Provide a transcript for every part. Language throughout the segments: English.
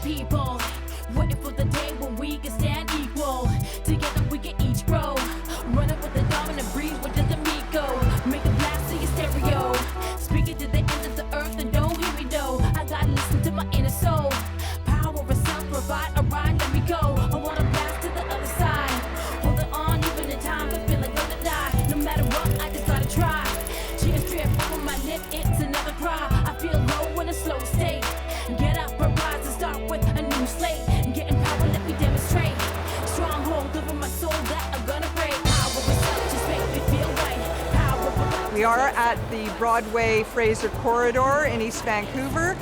people. Waiting for the day when we can stand equal. Together we can each grow. Running with the dominant breeze, where does the meat go? Make a blast to your stereo. Speaking to the end of the earth and don't hear me though. I gotta listen to my inner soul. Power of self, provide a ride, let me go. I wanna blast to the other side. Holding on even in times I feel like I'm gonna die. No matter what, I just gotta try. Tears drip over my lip, it's another cry. I feel low in a slow state. Get up and rise and start with a new slate. Getting power, let me demonstrate. Stronghold over my soul that I'm gonna break. Power of self, just make me feel right. Power of We are at the Broadway Fraser Corridor in East Vancouver.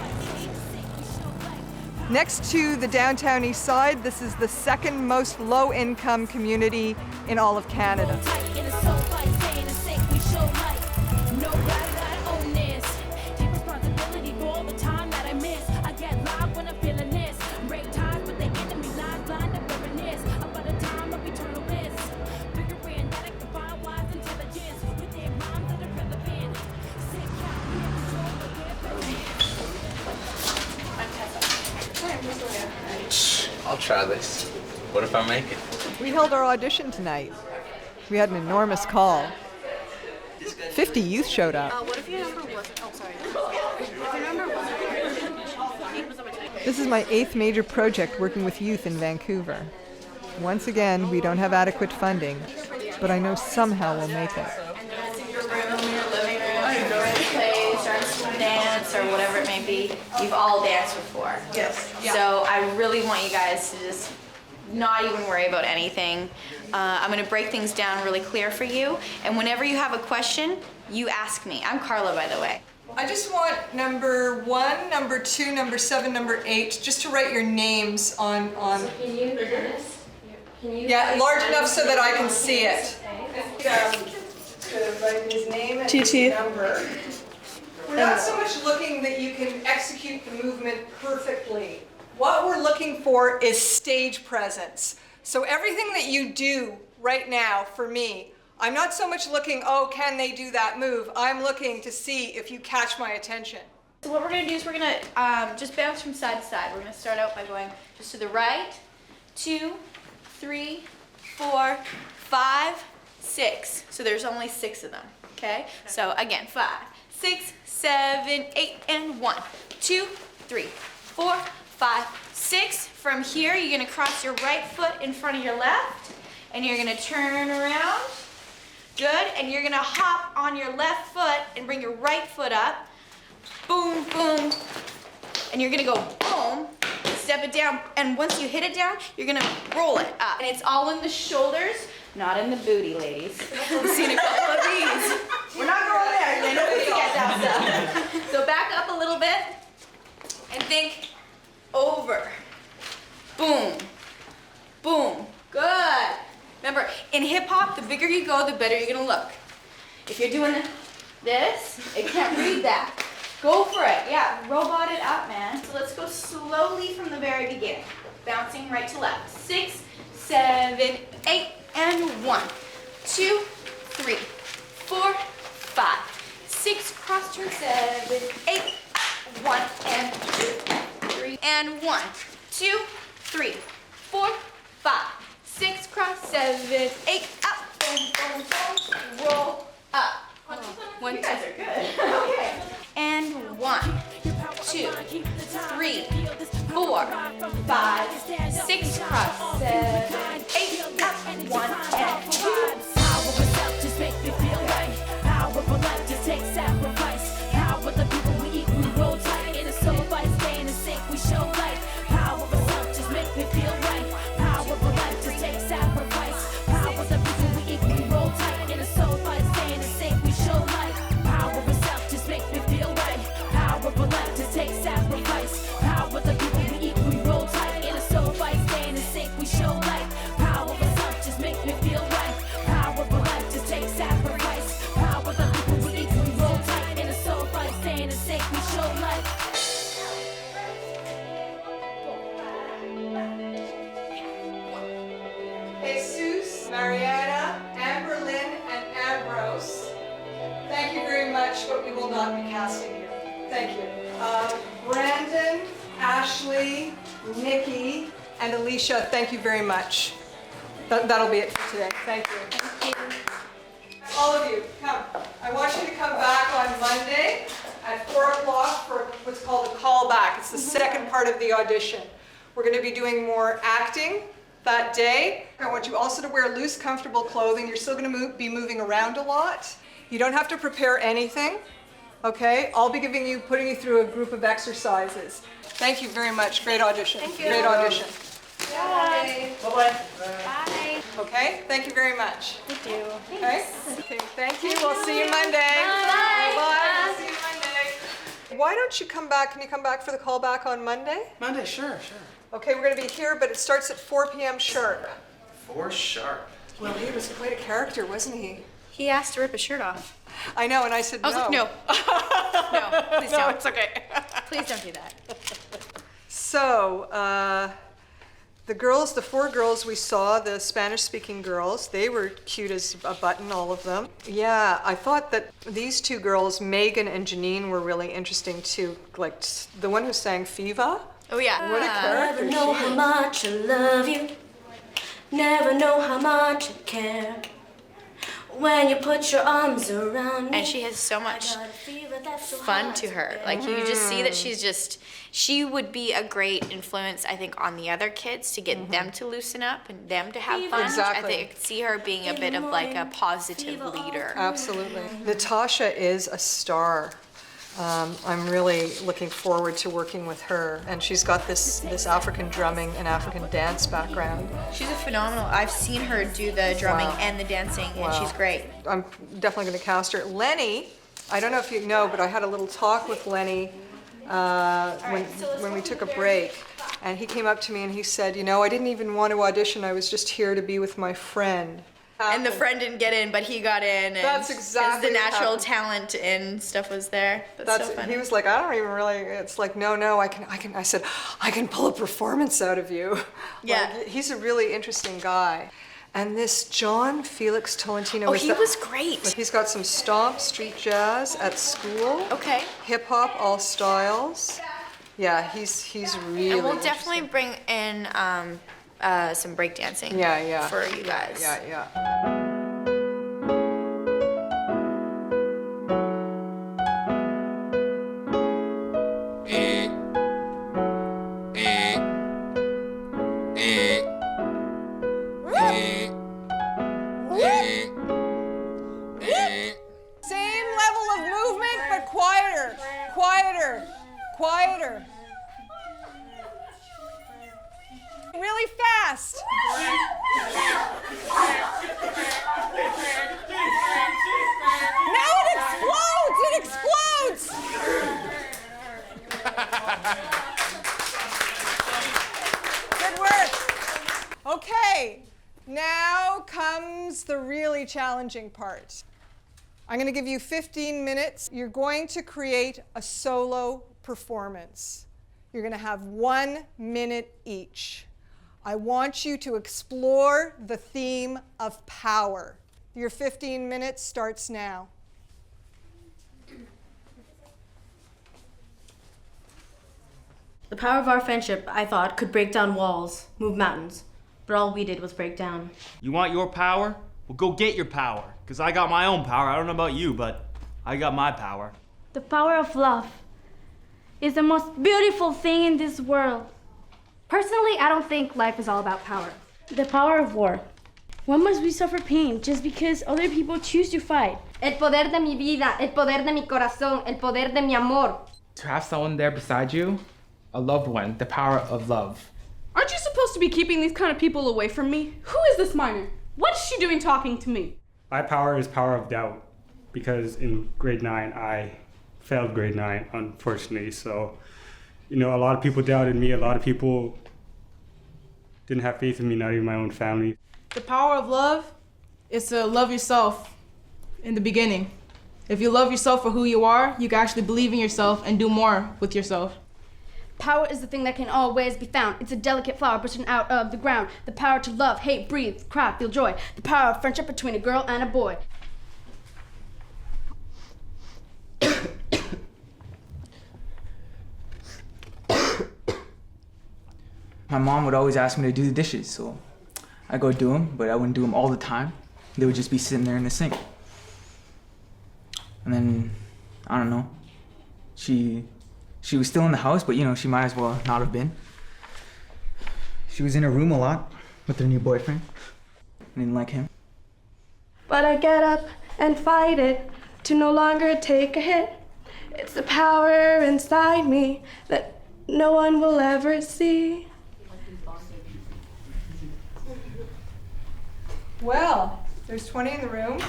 Next to the downtown East Side, this is the second most low-income community in all of Canada. I'll try this. What if I make it? We held our audition tonight. We had an enormous call. 50 youth showed up. What if your number wasn't? Oh, sorry. If your number wasn't. This is my 8th major project working with youth in Vancouver. Once again, we don't have adequate funding, but I know somehow we'll make it. Your room, your living room, your play, start to dance, or whatever it may be. You've all danced before. Yes. So I really want you guys to just not even worry about anything. I'm going to break things down really clear for you. And whenever you have a question, you ask me. I'm Carla, by the way. I just want number 1, number 2, number 7, number 8, just to write your names on. Can you do this? Yeah, large enough so that I can see it. To write his name and his number. We're not so much looking that you can execute the movement perfectly. What we're looking for is stage presence. So everything that you do right now for me, I'm not so much looking, oh, can they do that move? I'm looking to see if you catch my attention. So what we're going to do is we're going to just bounce from side to side. We're going to start out by going just to the right, 2, 3, 4, 5, 6. So there's only 6 of them, okay? So again, 5, 6, 7, 8, and 1, 2, 3, 4, 5, 6. From here, you're going to cross your right foot in front of your left, and you're going to turn around. Good, and you're going to hop on your left foot and bring your right foot up. Boom, boom, and you're going to go boom, step it down, and once you hit it down, you're going to roll it up. And it's all in the shoulders, not in the booty, ladies. I've seen a couple of these. We're not going there. I know we can get that stuff. So back up a little bit and think over. Boom. Boom. Good. Remember, in hip hop, the bigger you go, the better you're gonna look. If you're doing this, it can't read that. Go for it. Yeah, robot it up, man. So let's go slowly from the very beginning. Bouncing right to left. 6, 7, 8, and 1, 2, 3, 4, 5, 6, cross turn, 7, 8, 1, and 2, 3, and 1, 2, 3, 4, 5, 6, cross, 7, 8, up, boom, boom, boom, roll up. You guys are good. Okay. And 1, 2, 3, 4, 5, 6, cross, 7, 8, up, 1, and 2. Power of self just make me feel right. Power of life just takes sacrifice. Power of the people we eat, we roll tight. In a soul fight, staying in sync, we show light. Power of self just make me feel right. Power of life just takes sacrifice. Power of the people we eat, we roll tight. In a soul fight, staying in sync, we show light. Power of self just make me feel right. Power of life just takes sacrifice. Power of the people we eat, we roll tight. In a soul fight, staying in sync, we show light. Power of self just make me feel right. Power of life just takes sacrifice. Power of the people we eat, we roll tight. In a soul fight, staying in sync, we show light. Jesus, Mariana, Amberlynn, and Ambrose. Thank you very much, but we will not be casting you. Thank you. Brandon, Ashley, Nikki, and Alicia, thank you very much. That'll be it for today. Thank you. Thank you. All of you, come. I want you to come back on Monday at 4 o'clock for what's called a callback. It's the second part of the audition. We're going to be doing more acting that day. I want you also to wear loose, comfortable clothing. You're still going to be moving around a lot. You don't have to prepare anything, okay? I'll be putting you through a group of exercises. Thank you very much. Great audition. Thank you. Great audition. Bye. Bye-bye. Bye. Okay, thank you very much. Thank you. Okay, thank you. We'll see you Monday. Bye. Bye. We'll see you Monday. Why don't you come back? Can you come back for the callback on Monday? Monday, sure. Okay, we're going to be here, but it starts at 4 p.m. sharp. 4 sharp. Well, he was quite a character, wasn't he? He asked to rip his shirt off. I know, and I said no. I was like, no. No, please don't. No, it's okay. Please don't do that. So, the 4 girls we saw, the Spanish-speaking girls, they were cute as a button, all of them. Yeah, I thought that these 2 girls, Megan and Janine, were really interesting too. Like the one who sang Fiva. Oh yeah. What a character Never know she how is. much I love you. Never know how much I care. When you put your arms around me. And she has so much got a fever that's so fun hard to her. bear. Like you just see that she would be a great influence, I think, on the other kids to get them to loosen up and them to have fun. Exactly. I think I could see her being a bit of like a positive leader. Absolutely. Natasha is a star. I'm really looking forward to working with her. And she's got this African drumming and African dance background. She's a phenomenal. I've seen her do the drumming Wow. and the dancing, and Wow. she's great. I'm definitely going to cast her. Lenny, I don't know if you know, but I had a little talk with Lenny when we took a break. And he came up to me and he said, you know, I didn't even want to audition. I was just here to be with my friend. And the friend didn't get in, but he got in. And That's exactly the what natural happened. talent and stuff was there. That's so funny. He was like, I don't even really. It's like, no, I can. I said, I can pull a performance out of you. Yeah. Like, he's a really interesting guy. And this John Felix Tolentino. Oh, he was great. He's got some stomp, street jazz at school. Okay. Hip hop, all styles. Yeah, he's really. And we'll definitely bring in some breakdancing. Yeah. For you guys. Yeah. Same level of movement, but quieter. Really fast. Now it explodes! Good work. Okay, now comes the really challenging part. I'm going to give you 15 minutes. You're going to create a solo performance. You're going to have 1 minute each. I want you to explore the theme of power. Your 15 minutes starts now. The power of our friendship, I thought, could break down walls, move mountains. But all we did was break down. You want your power? Well, go get your power. Because I got my own power. I don't know about you, but I got my power. The power of love is the most beautiful thing in this world. Personally, I don't think life is all about power. The power of war. Why must we suffer pain just because other people choose to fight? El poder de mi vida, el poder de mi corazón, el poder de mi amor. To have someone there beside you, a loved one, the power of love. Aren't you supposed to be keeping these kind of people away from me? Who is this minor? What's she doing talking to me? My power is power of doubt, because in grade 9, I failed grade 9, unfortunately. So, a lot of people doubted me. A lot of people didn't have faith in me, not even my own family. The power of love is to love yourself in the beginning. If you love yourself for who you are, you can actually believe in yourself and do more with yourself. Power is the thing that can always be found. It's a delicate flower bursting out of the ground. The power to love, hate, breathe, cry, feel joy. The power of friendship between a girl and a boy. My mom would always ask me to do the dishes, so I go do them, but I wouldn't do them all the time. They would just be sitting there in the sink. And then, I don't know, she was still in the house, but you know, she might as well not have been. She was in her room a lot with her new boyfriend. I didn't like him. But I get up and fight it to no longer take a hit. It's the power inside me that no one will ever see. Well, there's 20 in the room,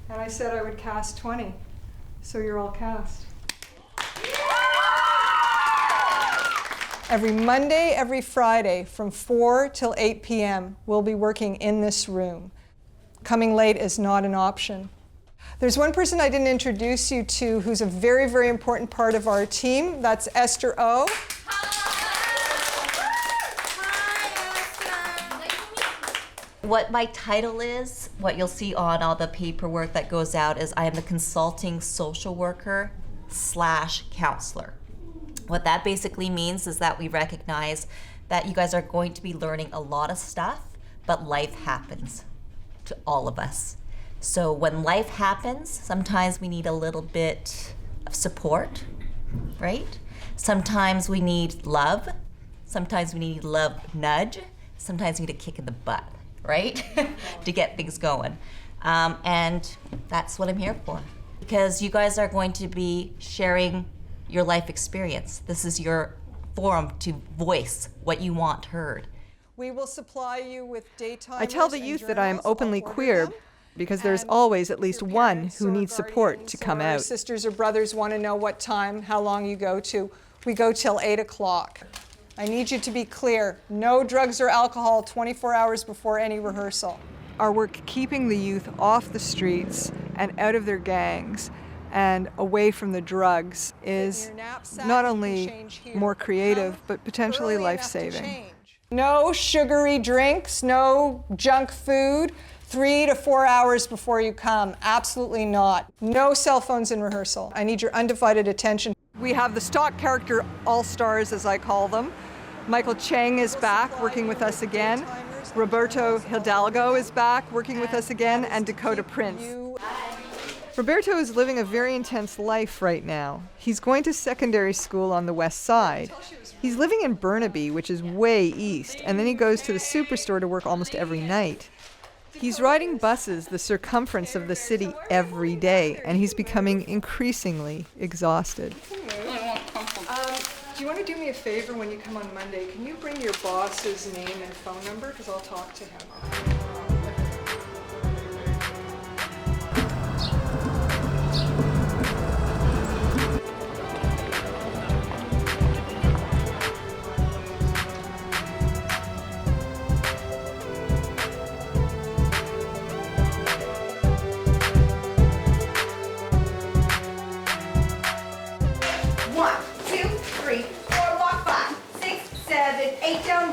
and I said I would cast 20. So you're all cast. Every Monday, every Friday, from 4 till 8 p.m., we'll be working in this room. Coming late is not an option. There's one person I didn't introduce you to who's a very, very important part of our team. That's Esther O. What my title is, what you'll see on all the paperwork that goes out, is I am the consulting social worker / counselor. What that basically means is that we recognize that you guys are going to be learning a lot of stuff, but life happens to all of us. So when life happens, sometimes we need a little bit of support, right? Sometimes we need love. Sometimes we need love nudge. Sometimes we need a kick in the butt, right? To get things going. And that's what I'm here for. Because you guys are going to be sharing your life experience. This is your forum to voice what you want heard. We will supply you with daytime. I tell the youth that I am openly queer because there's always at least one who needs support to come out. Sisters or brothers want to know what time, how long you go to. We go till 8 o'clock. I need you to be clear. No drugs or alcohol 24 hours before any rehearsal. Our work keeping the youth off the streets and out of their gangs and away from the drugs is not only more creative, but potentially life-saving. No sugary drinks, no junk food, 3 to 4 hours before you come. Absolutely not. No cell phones in rehearsal. I need your undivided attention. We have the stock character all-stars, as I call them. Michael Chang is back, working with us again. Roberto Hidalgo is back, working with us again, and Dakota Prince. Roberto is living a very intense life right now. He's going to secondary school on the west side. He's living in Burnaby, which is way east, and then he goes to the superstore to work almost every night. He's riding buses the circumference of the city every day, and he's becoming increasingly exhausted. Do you want to do me a favor when you come on Monday? Can you bring your boss's name and phone number? Because I'll talk to him.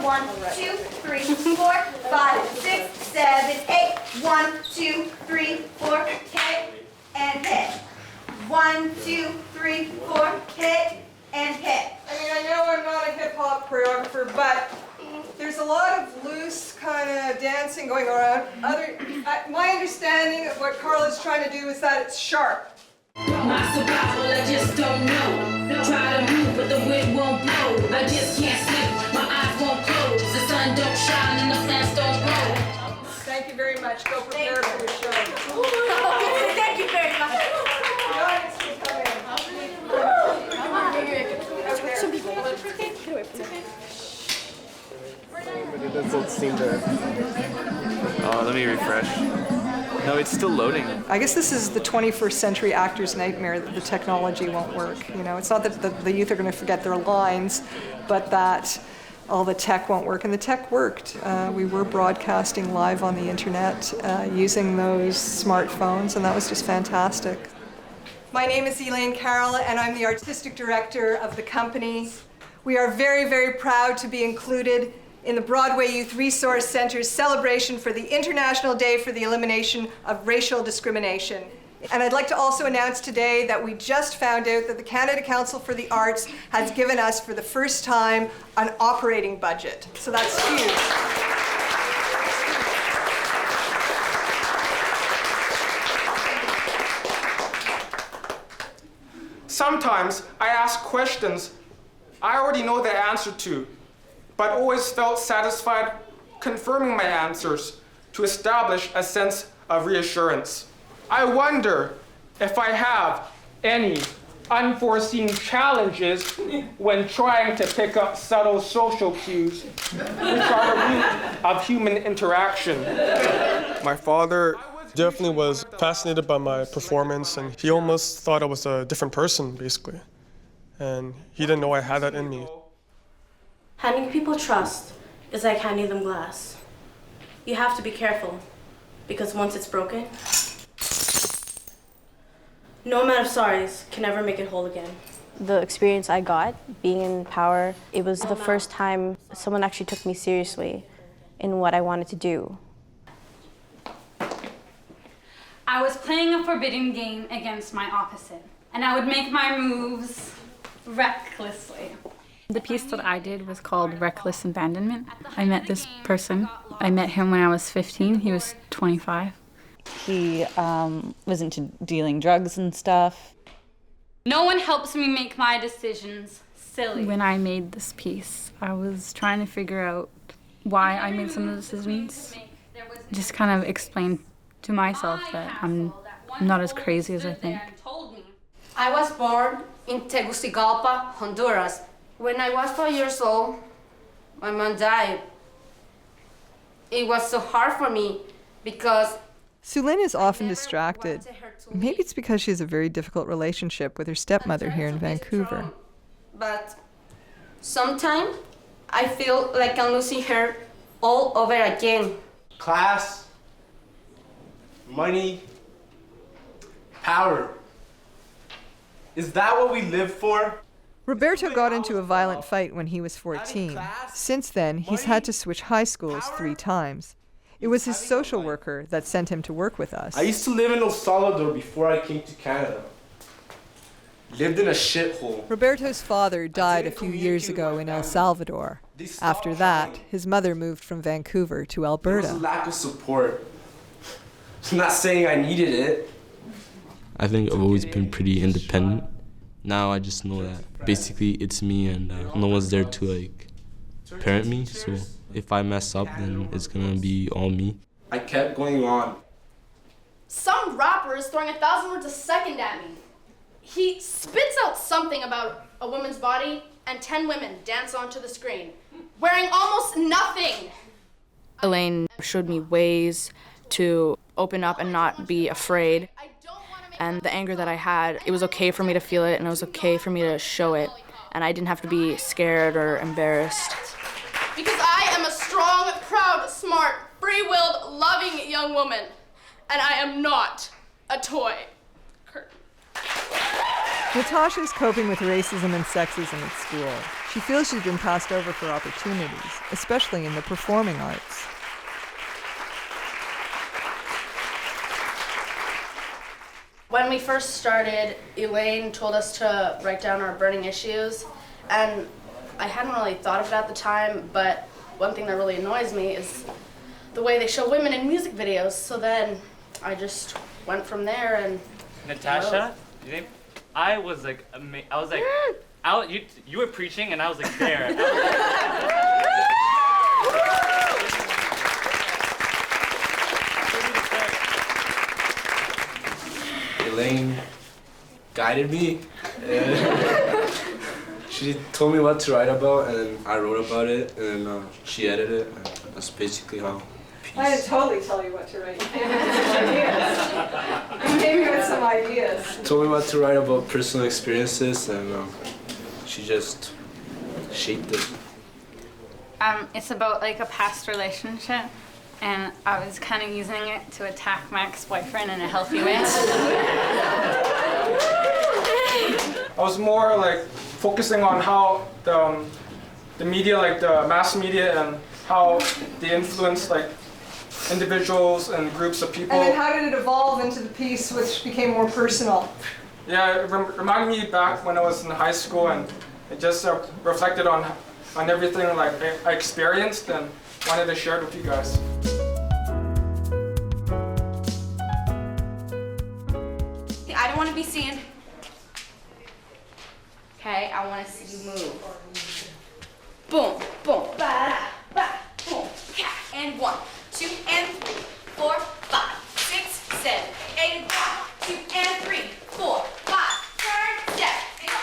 One, two, three, four, five, six, seven, eight. 1, 2, 3, 4, hit and hit. 1, 2, 3, 4, hit and hit. I mean, I know I'm not a hip-hop choreographer, but there's a lot of loose kind of dancing going around. My understanding of what Carl is trying to do is that it's sharp. My survival, I just don't know. Try to move, but the wind won't blow. I just can't sleep, my eyes won't close. The sun don't shine and the plants don't grow. Thank you very much. Go prepare for the show. Thank you very much. The audience can come in. But it doesn't seem to... Oh, let me refresh. No, it's still loading. I guess this is the 21st century actor's nightmare, that the technology won't work. You know, it's not that the youth are going to forget their lines, but that all the tech won't work. And the tech worked. We were broadcasting live on the internet using those smartphones, and that was just fantastic. My name is Elaine Carol, and I'm the artistic director of the company. We are very, very proud to be included in the Broadway Youth Resource Center's celebration for the International Day for the Elimination of Racial Discrimination. And I'd like to also announce today that we just found out that the Canada Council for the Arts has given us, for the first time, an operating budget. So that's huge. Sometimes I ask questions I already know the answer to, but always felt satisfied confirming my answers to establish a sense of reassurance. I wonder if I have any unforeseen challenges when trying to pick up subtle social cues, which are the root of human interaction. My father definitely was fascinated by my performance, and he almost thought I was a different person, basically. And he didn't know I had that in me. Handing people trust is like handing them glass. You have to be careful, because once it's broken, no amount of sorries can ever make it whole again. The experience I got being in power, it was the first time someone actually took me seriously in what I wanted to do. I was playing a forbidden game against my opposite, and I would make my moves recklessly. The piece that I did was called Reckless Abandonment. I met this person. I met him when I was 15. He was 25. He was into dealing drugs and stuff. No one helps me make my decisions. Silly. When I made this piece, I was trying to figure out why I made some of the decisions. Just kind of explain to myself that I'm not as crazy as I think. I was born in Tegucigalpa, Honduras. When I was 4 years old, my mom died. It was so hard for me because Sulin is often distracted. Maybe it's because she has a very difficult relationship with her stepmother here in Vancouver. But sometimes I feel like I'm losing her all over again. Class, money, power. Is that what we live for? Roberto got into a violent fight when he was 14. Since then, he's had to switch high schools 3 times. It was his social worker that sent him to work with us. I used to live in El Salvador before I came to Canada. Lived in a shithole. Roberto's father died a few years ago in El Salvador. After that, his mother moved from Vancouver to Alberta. There was a lack of support. I'm not saying I needed it. I think I've always been pretty independent. Now I just know that basically it's me and no one's there to like parent me. So if I mess up, then it's gonna be all me. I kept going on. Some rapper is throwing 1,000 words a second at me. He spits out something about a woman's body, and 10 women dance onto the screen, wearing almost nothing. Elaine showed me ways to open up and not be afraid. And the anger that I had, it was okay for me to feel it, and it was okay for me to show it. And I didn't have to be scared or embarrassed. Because I am a strong, proud, smart, free-willed, loving young woman. And I am not a toy. Natasha's coping with racism and sexism at school. She feels she's been passed over for opportunities, especially in the performing arts. When we first started, Elaine told us to write down our burning issues, and I hadn't really thought of it at the time, but one thing that really annoys me is the way they show women in music videos. So then I just went from there and Natasha, I was like, you were preaching and I was like there. Elaine guided me. She told me what to write about, and I wrote about it, and she edited it. And that's basically how. I didn't totally tell you what to write. You came with some ideas. You came with some ideas. Told me what to write about personal experiences, and she just shaped it. It's about like a past relationship, and I was kind of using it to attack my ex-boyfriend in a healthy way. I was more like focusing on how the media, like the mass media, and how they influence like individuals and groups of people. And then how did it evolve into the piece which became more personal? Yeah, it reminded me back when I was in high school, and it just reflected on everything like I experienced and wanted to share it with you guys. I don't want to be seen. Okay, I want to see you move. Boom, boom, ba, ba, boom, yeah. And 1, 2, and 3, 4, 5, 6, 7, 8, 1, 2, and 3, 4, 5. Turn, step.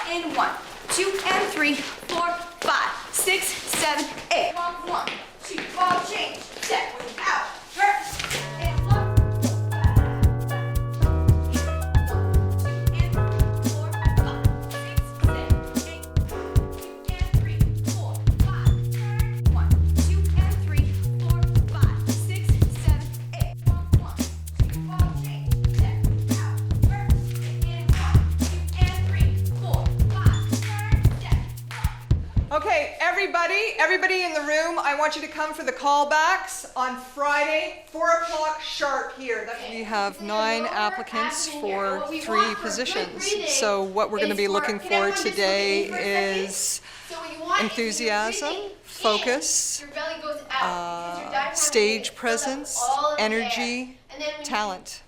In 1, 2, and 3, 4, 5, 6, 7, 8. 1, 2, ball change, step, out, turn. Okay, everybody in the room, I want you to come for the callbacks on Friday, 4 o'clock sharp here. We have 9 applicants for 3 positions. So what we're going to be looking for today is enthusiasm, focus, stage presence, energy, talent.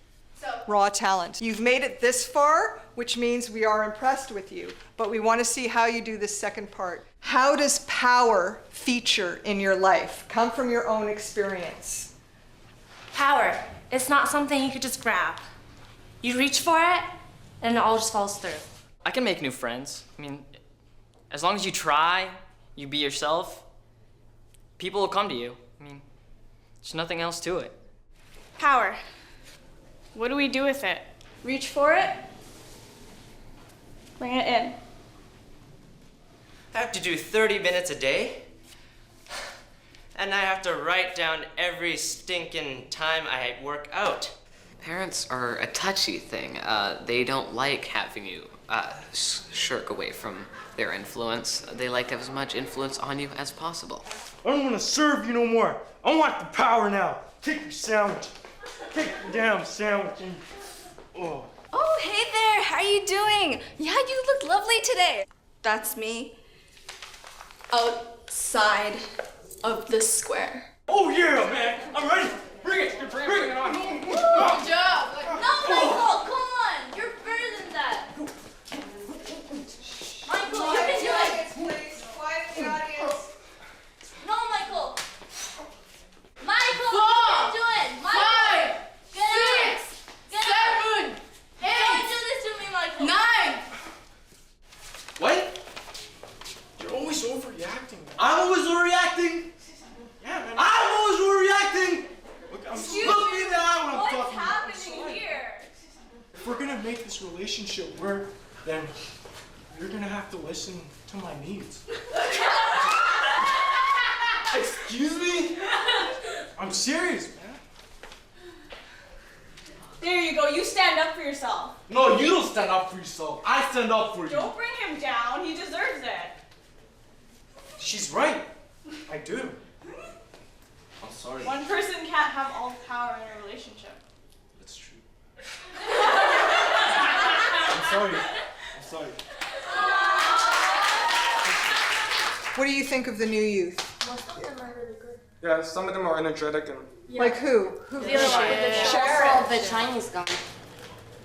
Raw talent. You've made it this far, which means we are impressed with you, but we want to see how you do this second part. How does power feature in your life? Come from your own experience. Power. It's not something you could just grab. You reach for it, and it all just falls through. I can make new friends. I mean, as long as you try, you be yourself, people will come to you. I mean, there's nothing else to it. Power. What do we do with it? Reach for it. Bring it in. I have to do 30 minutes a day, and I have to write down every stinking time I work out. Parents are a touchy thing. They don't like having you shirk away from their influence. They like to have as much influence on you as possible. I don't want to serve you no more. I want the power now. Take your sandwich. Take your damn sandwich and... Oh. Oh, hey there. How are you doing? Yeah, you look lovely today. That's me. Outside of the square. Oh yeah, man. I'm ready. Bring it. Bring it on. Good job. No, Michael, come on. You're better than that. Michael, you can do it. Please, quiet the audience. No, Michael. Michael, you can do it. Michael. 5, 6, 7, 8. Don't do this to me, Michael. 9. What? You're always overreacting. I'm always overreacting? Yeah, man. I'm always overreacting! Look me in the eye when I'm talking. What's happening here? If we're gonna make this relationship work, then you're gonna have to listen to my needs. Excuse me? I'm serious, man. There you go. You stand up for yourself. No, you don't stand up for yourself. I stand up for you. Don't bring him down. He deserves it. She's right. I do. I'm sorry. One person can't have all the power in a relationship. That's true. I'm sorry. I'm sorry. What do you think of the new youth? Yeah, some of them are energetic and... Like who? The other one. The Chinese guy.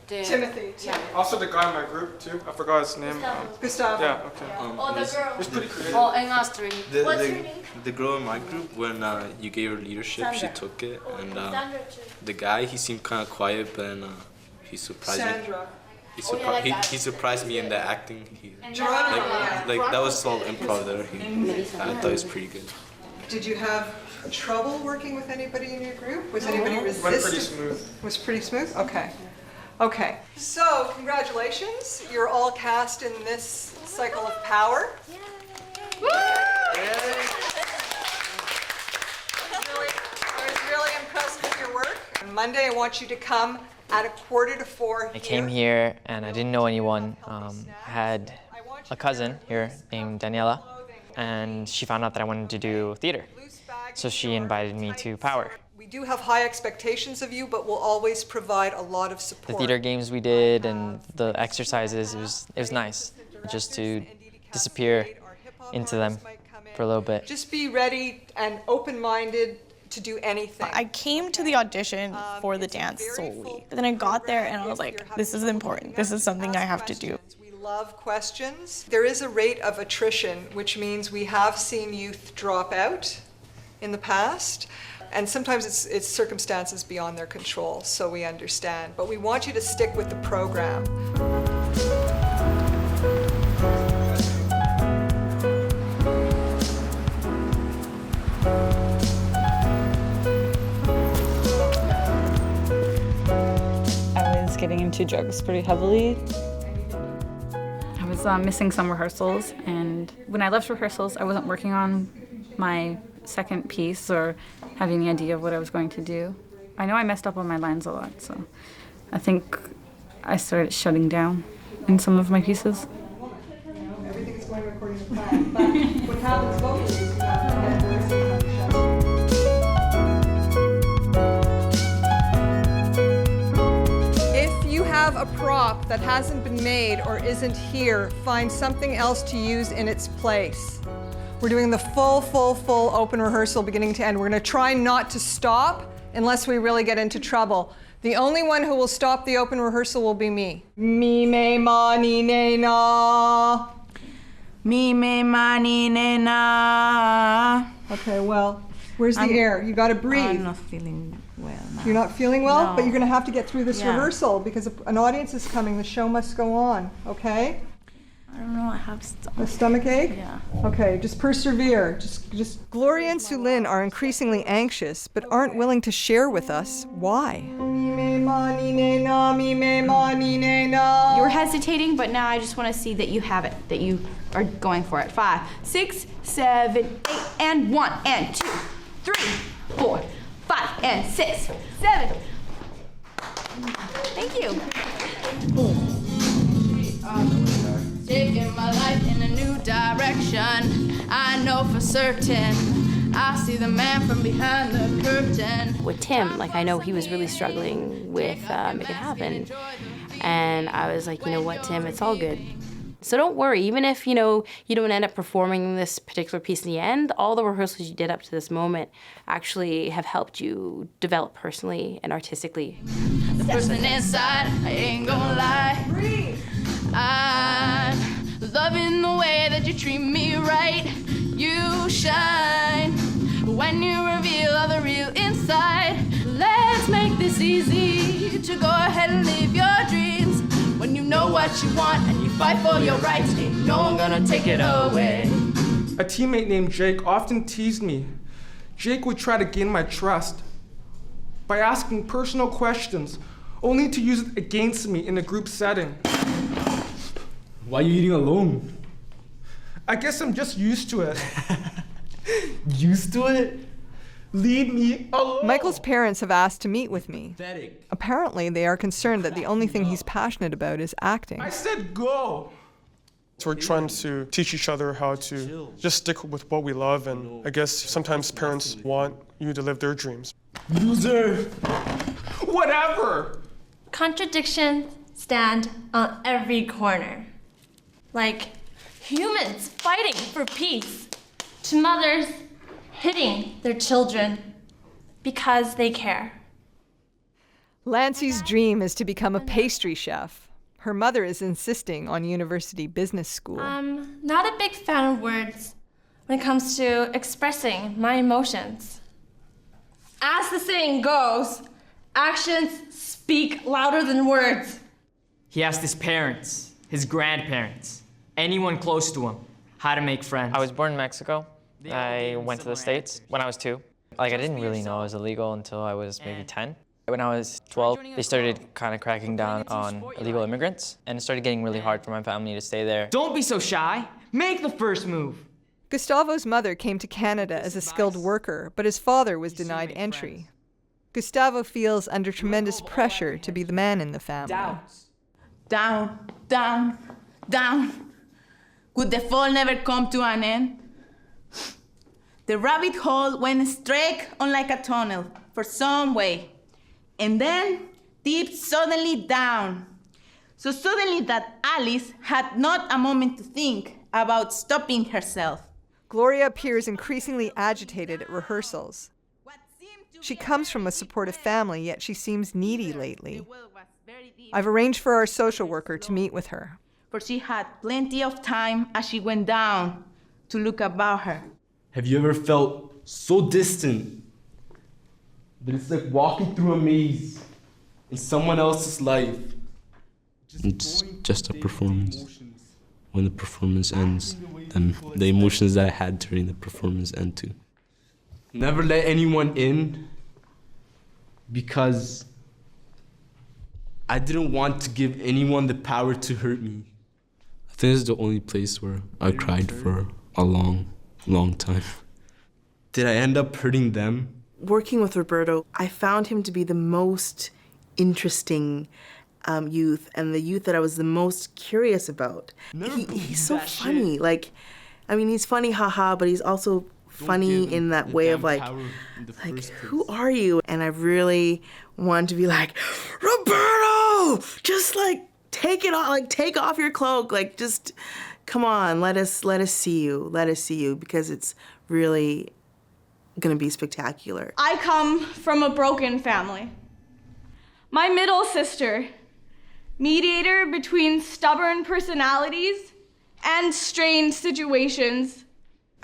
Timothy. Also the guy in my group too. I forgot his name. Gustavo. Yeah, okay. Oh, the girl. He's pretty creative. Oh, and us 3. What's her name? The girl in my group, when you gave her leadership, she took it, and the guy, he seemed kind of quiet, but then he surprised me. He surprised me in the acting. Like that was all improv there. I thought it was pretty good. Did you have trouble working with anybody in your group? Was anybody resistant? Went pretty smooth. Was pretty smooth? Okay. Okay. So, congratulations. You're all cast in this cycle of power. Woo! I was really impressed with your work. On Monday, I want you to come at 3:45. I came here and I didn't know anyone. I had a cousin here named Daniela, and she found out that I wanted to do theater. So she invited me to Power. We do have high expectations of you, but we'll always provide a lot of support. The theater games we did and the exercises, it was nice just to disappear into them for a little bit. Just be ready and open-minded to do anything. I came to the audition for the dance solely. But then I got there and I was like, this is important. This is something I have to do. We love questions. There is a rate of attrition, which means we have seen youth drop out in the past. And sometimes it's circumstances beyond their control, so we understand. But we want you to stick with the program. I was getting into drugs pretty heavily. I was missing some rehearsals, and when I left rehearsals, I wasn't working on my second piece or having any idea of what I was going to do. I know I messed up on my lines a lot, so I think I started shutting down in some of my pieces. Everything's going according to plan, but what happens vocally is you have to get voices shut. If you have a prop that hasn't been made or isn't here, find something else to use in its place. We're doing the full open rehearsal beginning to end. We're gonna try not to stop unless we really get into trouble. The only one who will stop the open rehearsal will be me. Me, me, ma, ni, ne, na. Me, me, ma, ni, ne, na. Okay, well, where's the air? You gotta breathe. I'm not feeling well now. You're not feeling well? No. But you're gonna have to get through this Yeah. rehearsal because an audience is coming. The show must go on, okay? I don't know, I have A stomach ache? Yeah. Okay, just persevere. Just. Gloria and Sulin are increasingly anxious, but aren't willing to share with us why. You were hesitating, but now I just want to see that you have it, that you are going for it. 5, 6, 7, 8, and 1, and 2, 3, 4, 5, and 6, 7. Thank you. Taking my life in a new direction. I know for certain I see the man from behind the curtain. With Tim, like I know he was really struggling with making it happen. And I was like, you know what, Tim, it's all good. So don't worry, even if, you know, you don't end up performing this particular piece in the end, all the rehearsals you did up to this moment actually have helped you develop personally and artistically. The person inside, I ain't gonna lie. Breathe. I'm loving the way that you treat me right. You shine when you reveal all the real inside. Let's make this easy to go ahead and live your dreams. When you know what you want and you fight for your rights, ain't no one gonna take it away. A teammate named Jake often teased me. Jake would try to gain my trust by asking personal questions, only to use it against me in a group setting. Why are you eating alone? I guess I'm just used to it. Used to it? Leave me alone. Michael's parents have asked to meet with me. Apparently, they are concerned that the only thing he's passionate about is acting. I said go. So we're trying to teach each other how to just stick with what we love, and I guess sometimes parents want you to live their dreams. Loser! Whatever! Contradictions stand on every corner. Like humans fighting for peace, to mothers hitting their children because they care. Lancey's dream is to become a pastry chef. Her mother is insisting on university business school. I'm not a big fan of words when it comes to expressing my emotions. As the saying goes, actions speak louder than words. He asked his parents, his grandparents, anyone close to him, how to make friends. I was born in Mexico. I went to the States when I was 2. Like, I didn't really know it was illegal until I was maybe 10. When I was 12, they started kind of cracking down on illegal immigrants, and it started getting really hard for my family to stay there. Don't be so shy. Make the first move. Gustavo's mother came to Canada as a skilled worker, but his father was denied entry. Gustavo feels under tremendous pressure to be the man in the family. Down, down, down. Could the fall never come to an end? The rabbit hole went straight on like a tunnel for some way, and then dipped suddenly down. So suddenly that Alice had not a moment to think about stopping herself. Gloria appears increasingly agitated at rehearsals. She comes from a supportive family, yet she seems needy lately. I've arranged for our social worker to meet with her. For she had plenty of time as she went down to look about her. Have you ever felt so distant that it's like walking through a maze in someone else's life? It's just a performance. When the performance ends, then the emotions that I had during the performance end too. Never let anyone in because I didn't want to give anyone the power to hurt me. I think this is the only place where I cried for a long, long time. Did I end up hurting them? Working with Roberto, I found him to be the most interesting youth, and the youth that I was the most curious about. He's so funny. Like, I mean, he's funny, haha, but he's also funny in that way of like, who are you? And I really wanted to be like, Roberto, just like take it off, like take off your cloak, like just come on, let us see you, because it's really gonna be spectacular. I come from a broken family. My middle sister, mediator between stubborn personalities and strained situations.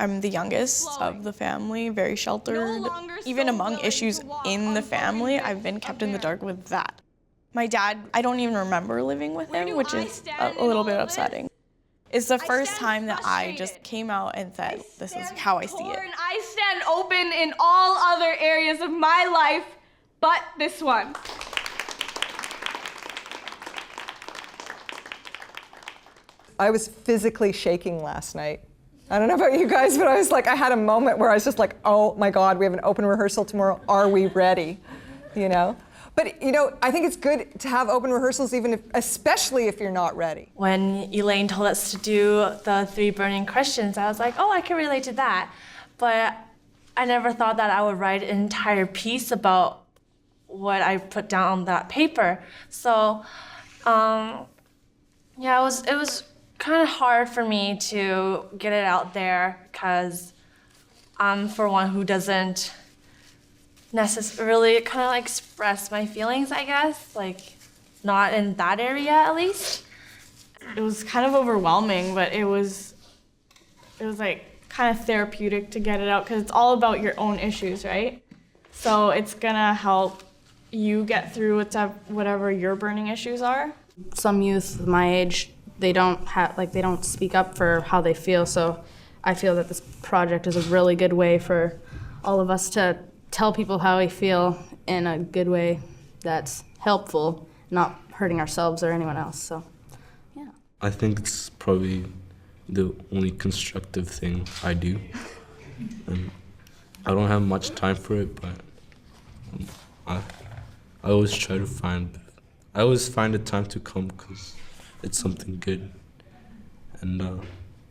I'm the youngest of the family, very sheltered. Even among issues in the family, I've been kept in the dark with that. My dad, I don't even remember living with him, which is a little bit upsetting. It's the first time that I just came out and said, this is how I see it. I stand open in all other areas of my life, but this one. I was physically shaking last night. I don't know about you guys, but I had a moment where I was just like, oh my God, we have an open rehearsal tomorrow. Are we ready? You know? But you know, I think it's good to have open rehearsals, especially if you're not ready. When Elaine told us to do the 3 burning questions, I was like, oh, I can relate to that. But I never thought that I would write an entire piece about what I put down on that paper. So, yeah, it was kind of hard for me to get it out there because I'm for one who doesn't necessarily kind of like express my feelings, I guess, like not in that area at least. It was kind of overwhelming, but it was like kind of therapeutic to get it out because it's all about your own issues, right? So it's gonna help you get through whatever your burning issues are. Some youth my age, they don't speak up for how they feel, so I feel that this project is a really good way for all of us to tell people how we feel in a good way that's helpful, not hurting ourselves or anyone else, so yeah. I think it's probably the only constructive thing I do. And I don't have much time for it, but I always try to find the time to come because it's something good. And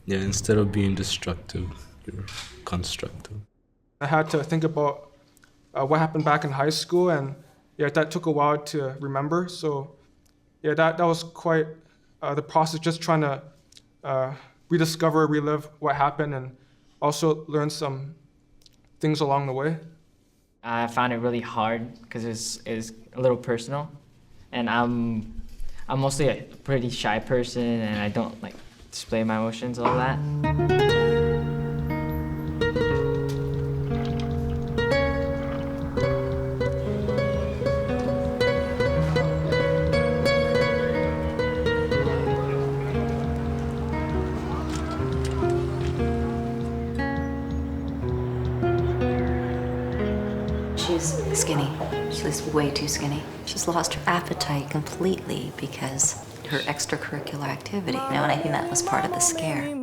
yeah, instead of being destructive, you're constructive. I had to think about what happened back in high school, and yeah, that took a while to remember. So yeah, that was quite the process, just trying to rediscover, relive what happened, and also learn some things along the way. I found it really hard because it was a little personal, and I'm mostly a pretty shy person, and I don't like display my emotions all that. She's skinny. She's way too skinny. She's lost her appetite completely because her extracurricular activity. You know, and I think that was part of the scare.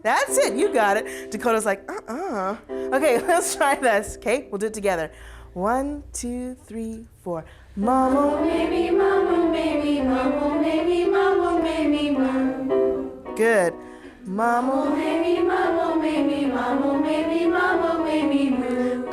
That's it, you got it. Dakota's like, Okay, let's try this, okay? We'll do it together. 1, 2, 3, 4. Mama, maybe, mama, maybe, mama, maybe, mama, maybe, mama. Good. Mama, maybe, mama,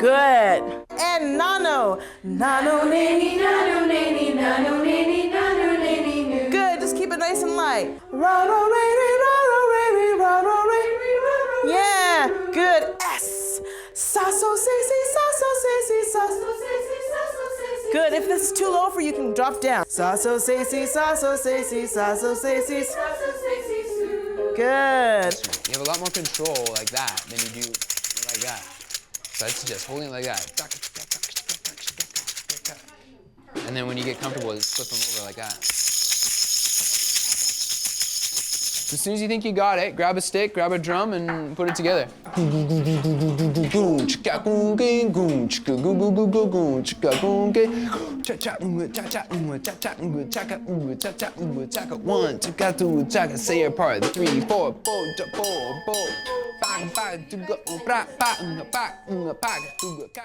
Good. And nano. Nano, nani, nano, nani, nano, nani, nano, nani. Good. Just keep it nice and light. Ra-ra, re-re, ra-ra, re-re, ra-ra, re-re, ra-ra. Yeah. Good. S. Sa, so, si, si, sa, so, si, si, sa, so, si, si, sa, so, si, si. Good. If this is too low for you, you can drop down. Sa, so, si, si, sa, so, si, si, sa, so, si, si, sa, so, si, si, su. Good. You have a lot more control like that than you do like that. So I'd suggest holding it like that. And then when you get comfortable, just flip them over like that. As soon as you think you got it, grab a stick, grab a drum, and put it together. Say your part. 3, 4,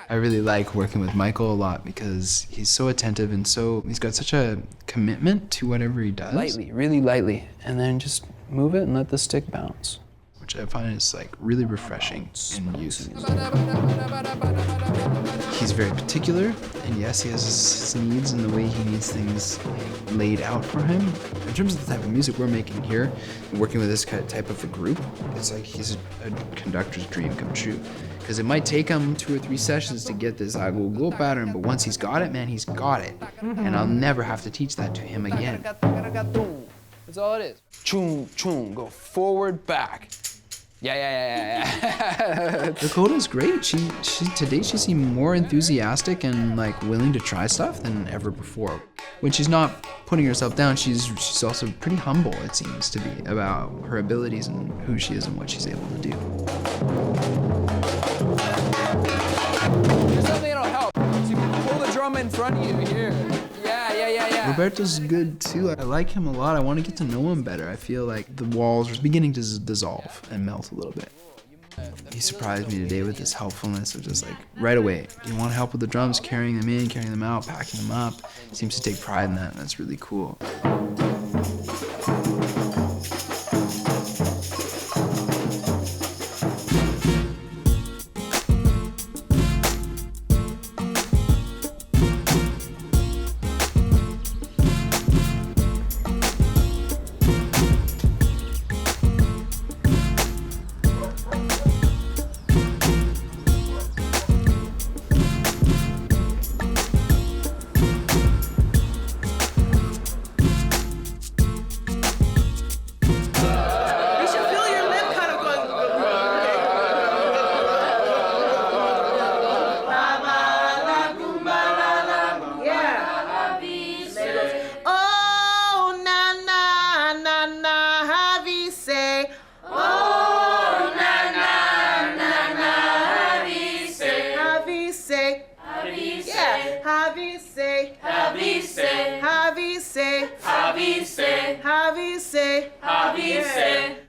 I really like working with Michael a lot because he's so attentive and he's got such a commitment to whatever he does. Lightly, really lightly, and then just move it and let the stick bounce. Which I find is like really refreshing in music. He's very particular, and yes, he has his needs and the way he needs things laid out for him. In terms of the type of music we're making here, working with this type of a group, it's like he's a conductor's dream come true. Because it might take him 2 or 3 sessions to get this go pattern, but once he's got it, man, he's got it. And I'll never have to teach that to him again. That's all it is. Choom, choom, go forward, back. Yeah. Dakota's great. Today she seemed more enthusiastic and like willing to try stuff than ever before. When she's not putting herself down, she's also pretty humble, it seems to be, about her abilities and who she is and what she's able to do. There's something that'll help. So you can pull the drum in front of you here. Yeah. Roberto's good too. I like him a lot. I want to get to know him better. I feel like the walls are beginning to dissolve and melt a little bit. He surprised me today with his helpfulness of just like, right away, do you want help with the drums, carrying them in, carrying them out, packing them up? He seems to take pride in that, and that's really cool.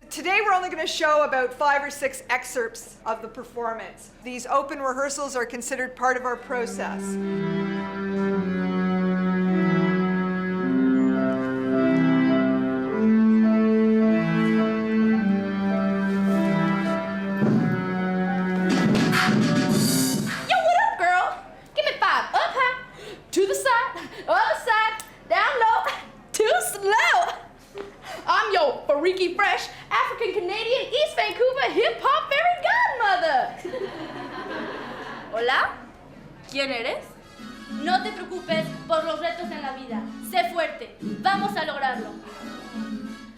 Today we're only going to show about 5 or 6 excerpts of the performance. These open rehearsals are considered part of our process. I'm your freaky fresh African-Canadian East Vancouver hip-hop fairy godmother. Hola, ¿quién eres? No te preocupes por los retos en la vida. Sé fuerte. Vamos a lograrlo.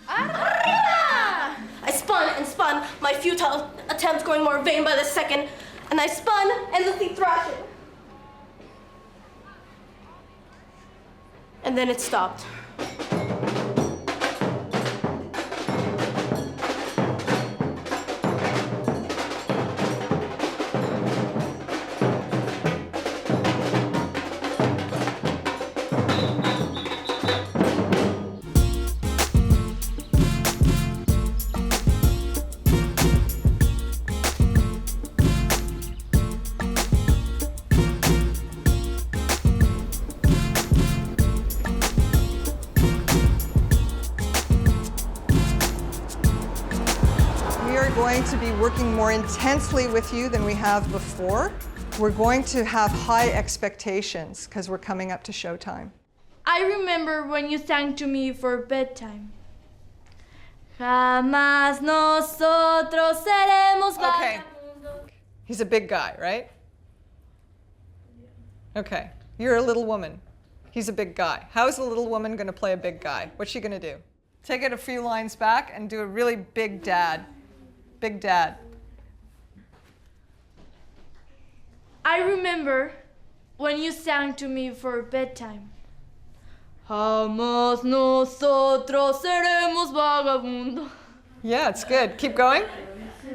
Arriba! I spun and spun, my futile attempts going more vain by the second, and I spun, endlessly thrashing. And then it stopped. are going to be working more intensely with you than we have before. We're going to have high expectations because we're coming up to showtime. I remember when you sang to me for bedtime. Jamás nosotros seremos Okay. He's a big guy, right? Okay. You're a little woman. He's a big guy. How is a little woman going to play a big guy? What's she going to do? Take it a few lines back and do a really big dad. Big dad. I remember when you sang to me for bedtime. Jamás nosotros seremos vagabundos. Yeah, it's good. Keep going.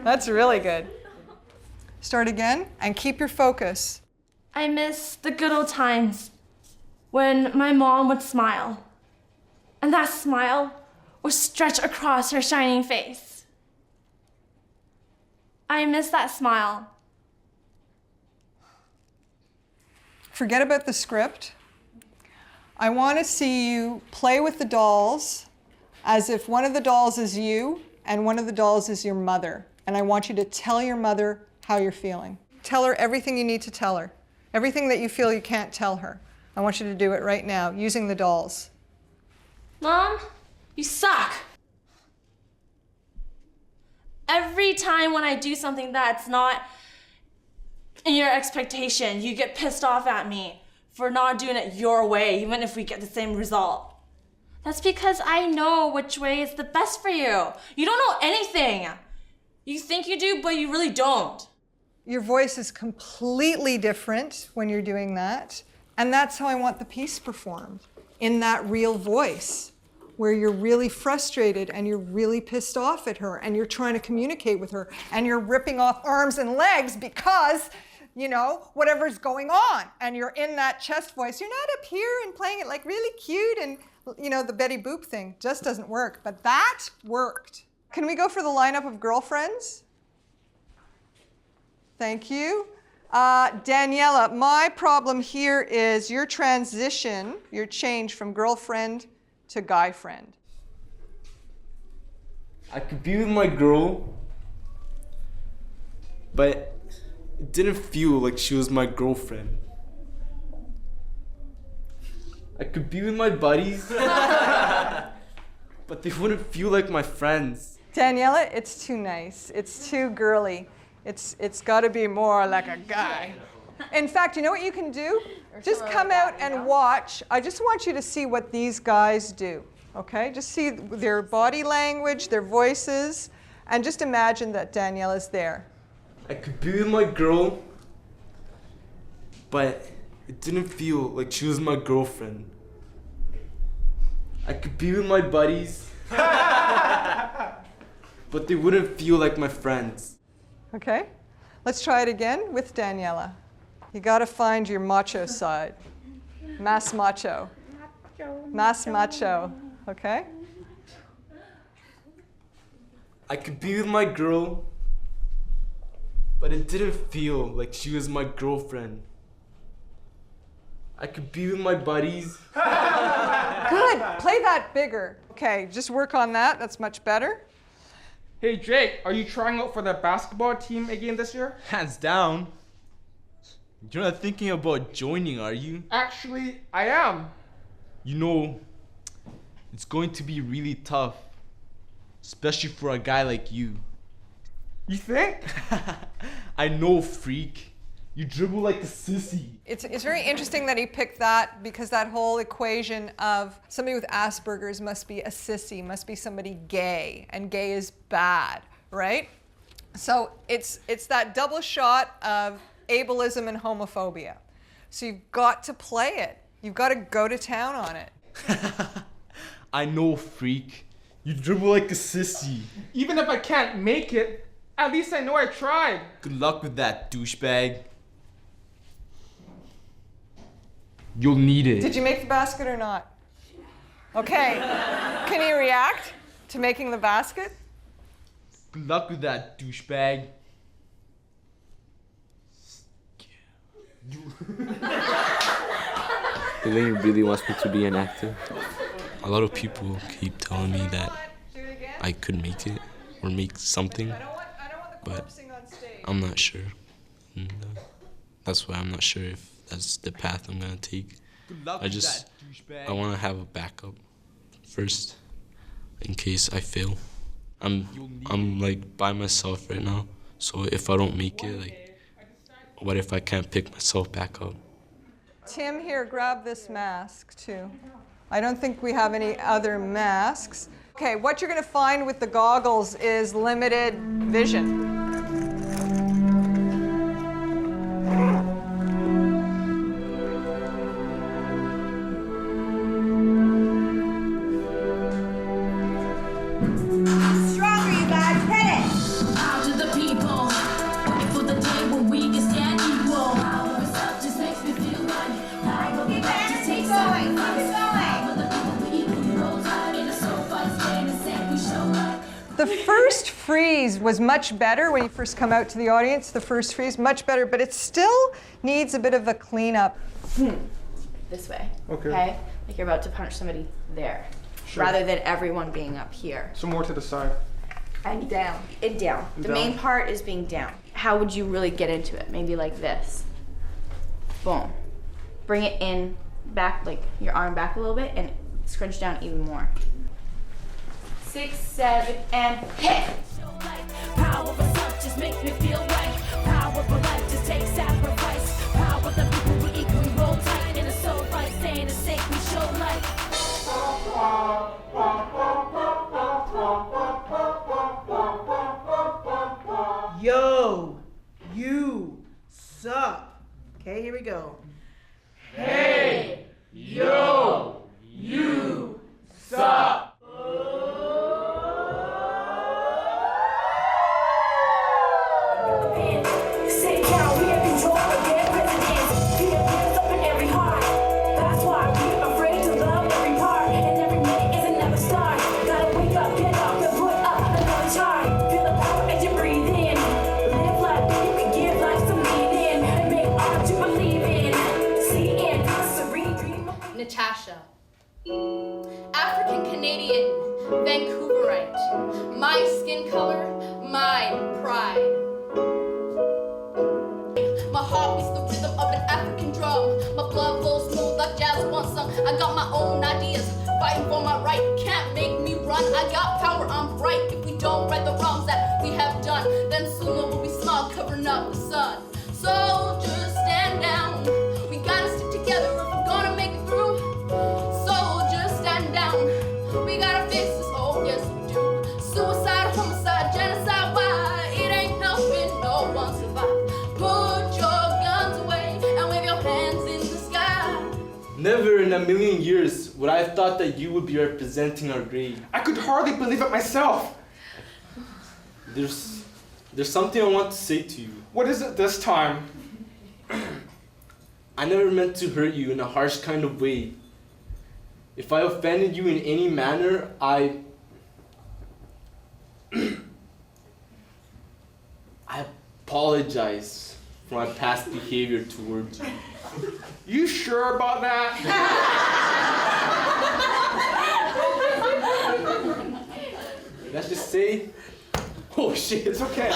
That's really good. Start again and keep your focus. I miss the good old times when my mom would smile, and that smile would stretch across her shining face. I miss that smile. Forget about the script. I want to see you play with the dolls as if one of the dolls is you and one of the dolls is your mother. And I want you to tell your mother how you're feeling. Tell her everything you need to tell her. Everything that you feel you can't tell her. I want you to do it right now using the dolls. Mom, you suck. Every time when I do something that's not in your expectation, you get pissed off at me for not doing it your way, even if we get the same result. That's because I know which way is the best for you. You don't know anything. You think you do, but you really don't. Your voice is completely different when you're doing that. And that's how I want the piece performed, in that real voice, where you're really frustrated and you're really pissed off at her and you're trying to communicate with her and you're ripping off arms and legs because, you know, whatever's going on. And you're in that chest voice. You're not up here and playing it like really cute and, you know, the Betty Boop thing just doesn't work. But that worked. Can we go for the lineup of girlfriends? Thank you. Daniela, my problem here is your transition, your change from girlfriend to guy friend. I could be with my girl, but it didn't feel like she was my girlfriend. I could be with my buddies, but they wouldn't feel like my friends. Daniela, it's too nice. It's too girly. It's got to be more like a guy. In fact, you know what you can do? Just come out and watch. I just want you to see what these guys do, okay? Just see their body language, their voices, and just imagine that Daniela's there. I could be with my girl, but it didn't feel like she was my girlfriend. I could be with my buddies, but they wouldn't feel like my friends. Okay, let's try it again with Daniela. You gotta find your macho side. Mass macho. Mass macho, okay? I could be with my girl, but it didn't feel like she was my girlfriend. I could be with my buddies. Good, play that bigger. Okay, just work on that, that's much better. Hey Jake, are you trying out for the basketball team again this year? Hands down. You're not thinking about joining, are you? Actually, I am. You know, it's going to be really tough, especially for a guy like you. You think? I know, freak. You dribble like a sissy. It's very interesting that he picked that because that whole equation of somebody with Asperger's must be a sissy, must be somebody gay, and gay is bad, right? So it's that double shot of ableism and homophobia. So you've got to play it. You've got to go to town on it. I know, freak. You dribble like a sissy. Even if I can't make it, at least I know I tried. Good luck with that, douchebag. You'll need it. Did you make the basket or not? Okay. Can you react to making the basket? Good luck with that, douchebag. Elaine really wants me to be an actor. A lot of people keep telling me that I could make it or make something, but I'm not sure. And, that's why I'm not sure if that's the path I'm gonna take. I want to have a backup first, in case I fail. I'm like by myself right now, so if I don't make it, like, what if I can't pick myself back up? Tim, here, grab this mask too. I don't think we have any other masks. Okay, what you're going to find with the goggles is limited vision. Stronger, you guys. Hit it. Out to the people, waiting for the day when we can stand equal. Power itself just makes me feel like power will just take going. Keep it going. The people we equally roll tide in a soul fight, stand and say we show like. The first freeze was much better when you first come out to the audience. The first freeze, much better, but it still needs a bit of a cleanup. This way. Okay. Like you're about to punch somebody there. Sure. Rather than everyone being up here. So more to the side. And down. And down. The Down. main part is being down. How would you really get into it? Maybe like this. Boom. Bring it in, back, like your arm back a little bit, and scrunch down even more. 6, 7, and hit. Power of self just makes me feel right. Power of life just takes sacrifice. Power of the people we equally roll tight in a soul fight, staying the sake we show light. Yo, you suck. Okay, here we go. Hey, yo, you suck. Say down, we have control of their presidents. Fear builds up in every heart. That's why we're afraid to love every part. And every minute is another start. Gotta wake up, get up, and put up another chart. Feel the power as you breathe in. Live life, you can give life some meaning. And make art you believe in. See in, serene dream. Natasha. African Canadian, Vancouverite. My skin color, my pride. My heart beats the rhythm of an African drum. My blood flows smooth like jazz once sung. I got my own ideas, fighting for my right. Can't make me run. I got power, I'm bright. If we don't right the wrongs that we have done, then soon we'll be smog covering up the sun. Soldiers, stand down. We gotta stick together if we're gonna make it through. Soldiers, stand down. We gotta fix this. Oh yes we do. Suicide, homicide, genocide. Why it ain't helping no one survive. Put your guns away and wave your hands in the sky. Never in a million years would I have thought that you would be representing our grade. I could hardly believe it myself. There's something I want to say to you. What is it this time? I never meant to hurt you in a harsh kind of way. If I offended you in any manner, I apologize for my past behavior towards you. You sure about that? Let's just say, oh shit, it's okay.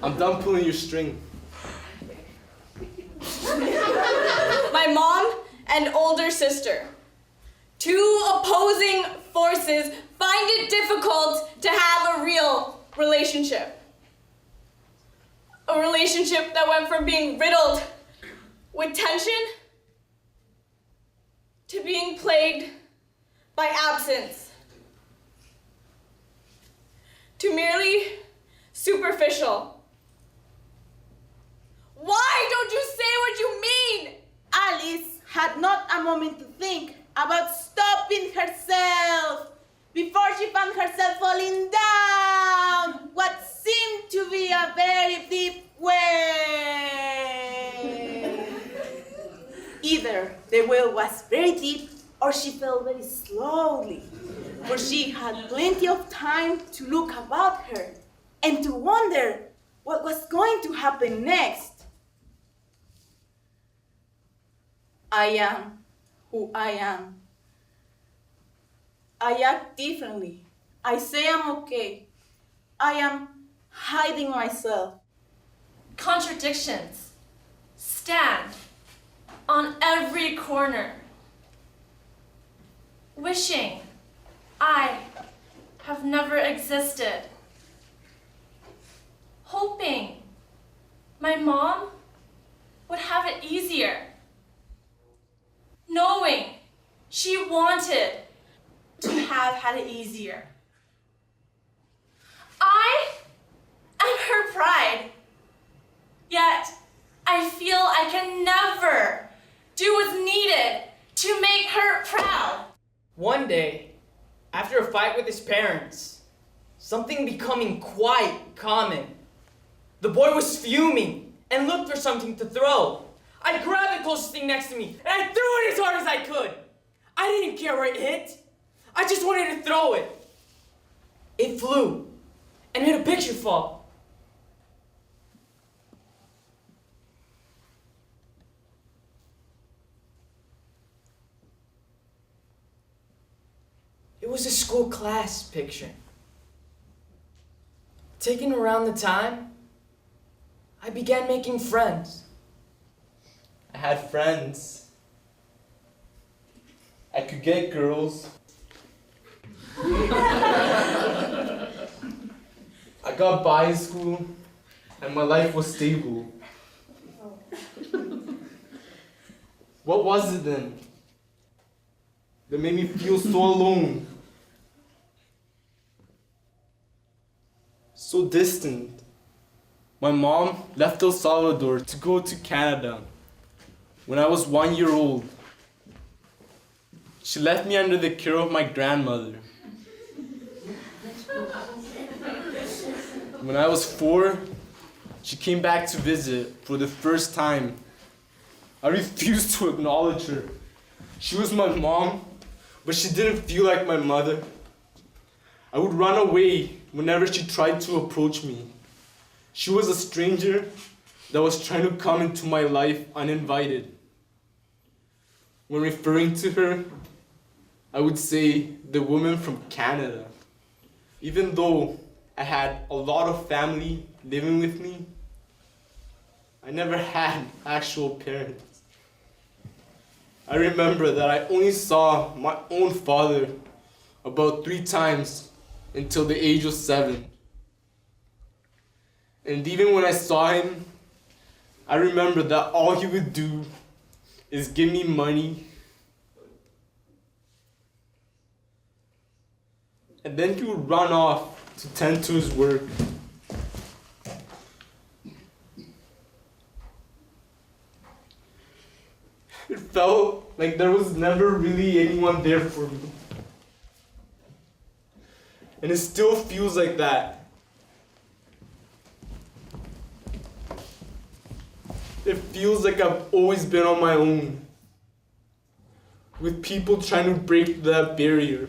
I'm done pulling your string. My mom and older sister. Two opposing forces find it difficult to have a real relationship. A relationship that went from being riddled with tension to being plagued by absence. To merely superficial. Why don't you say what you mean? Alice had not a moment to think about stopping herself before she found herself falling down what seemed to be a very deep well. Either the well was very deep or she fell very slowly, for she had plenty of time to look about her and to wonder what was going to happen next. I am who I am. I act differently. I say I'm okay. I am hiding myself. Contradictions stand on every corner. Wishing I have never existed. Hoping my mom would have it easier. Knowing she wanted to have had it easier. I am her pride. Yet I feel I can never do what's needed to make her proud. One day, after a fight with his parents, something becoming quite common, the boy was fuming and looked for something to throw. I grabbed the closest thing next to me and I threw it as hard as I could. I didn't care where it hit. I just wanted to throw it. It flew and made a picture fall. It was a school class picture. Taken around the time I began making friends. I had friends. I could get girls. I got by in school and my life was stable. What was it then that made me feel so alone? So distant. My mom left El Salvador to go to Canada when I was 1 year old. She left me under the care of my grandmother. When I was 4, she came back to visit for the first time. I refused to acknowledge her. She was my mom, but she didn't feel like my mother. I would run away whenever she tried to approach me. She was a stranger that was trying to come into my life uninvited. When referring to her, I would say the woman from Canada. Even though I had a lot of family living with me, I never had actual parents. I remember that I only saw my own father about 3 times until the age of 7. And even when I saw him, I remember that all he would do is give me money. And then he would run off to tend to his work. It felt like there was never really anyone there for me. And it still feels like that. It feels like I've always been on my own, with people trying to break that barrier.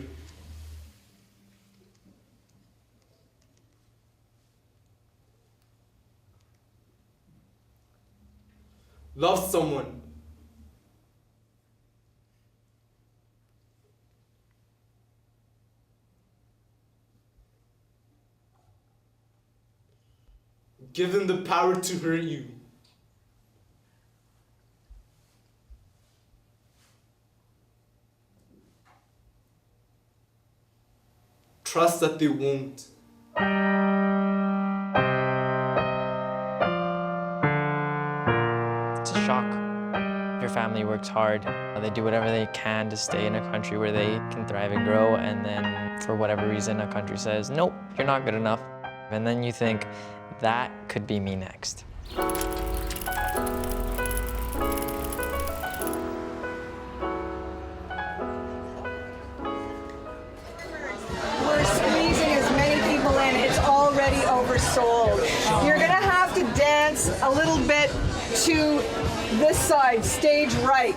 Love someone. Give them the power to hurt you. Trust that they won't. It's a shock. Your family works hard. They do whatever they can to stay in a country where they can thrive and grow, and then for whatever reason a country says, nope, you're not good enough. And then you think, that could be me next. We're squeezing as many people in. It's already oversold. You're gonna have to dance a little bit to this side, stage right.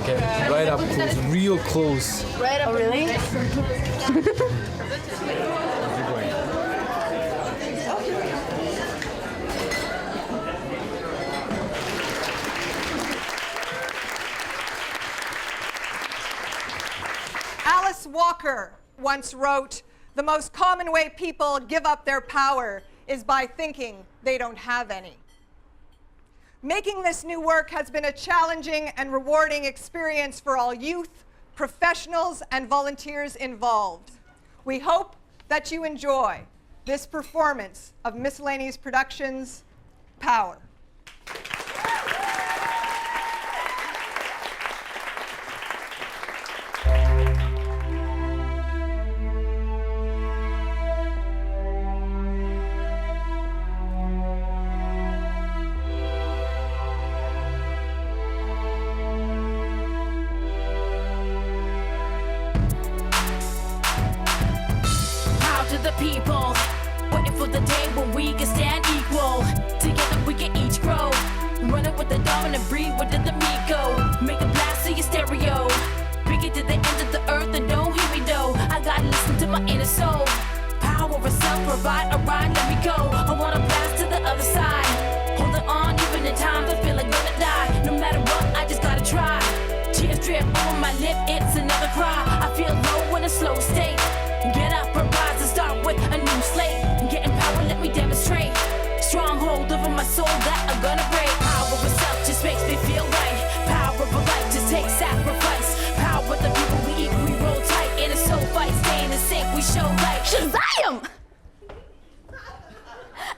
Get right up close, real close. Right up. Oh, really? Walker once wrote, "The most common way people give up their power is by thinking they don't have any." Making this new work has been a challenging and rewarding experience for all youth, professionals, and volunteers involved. We hope that you enjoy this performance of Miscellaneous Productions' Power. People, waiting for the day when we can stand equal. Together we can each grow. Running with the dominant breed, where did the meat go? Make a blast to your stereo. Bring it to the end of the earth and don't hear me though. I gotta listen to my inner soul. Power of self, provide a ride, let me go. I wanna blast to the other side. Holding on even in times I feel like gonna die. No matter what, I just gotta try. Tears drip on my lip, it's another cry. I feel low in a slow state. Get up and rise and start with a new slate. Getting power, let me demonstrate. Stronghold over my soul that I'm gonna break. Power of self just makes me feel right. Power of life just takes sacrifice. Power of the people we eat, we roll tight. In a soul fight, stay in the sync, we show light. Shazam!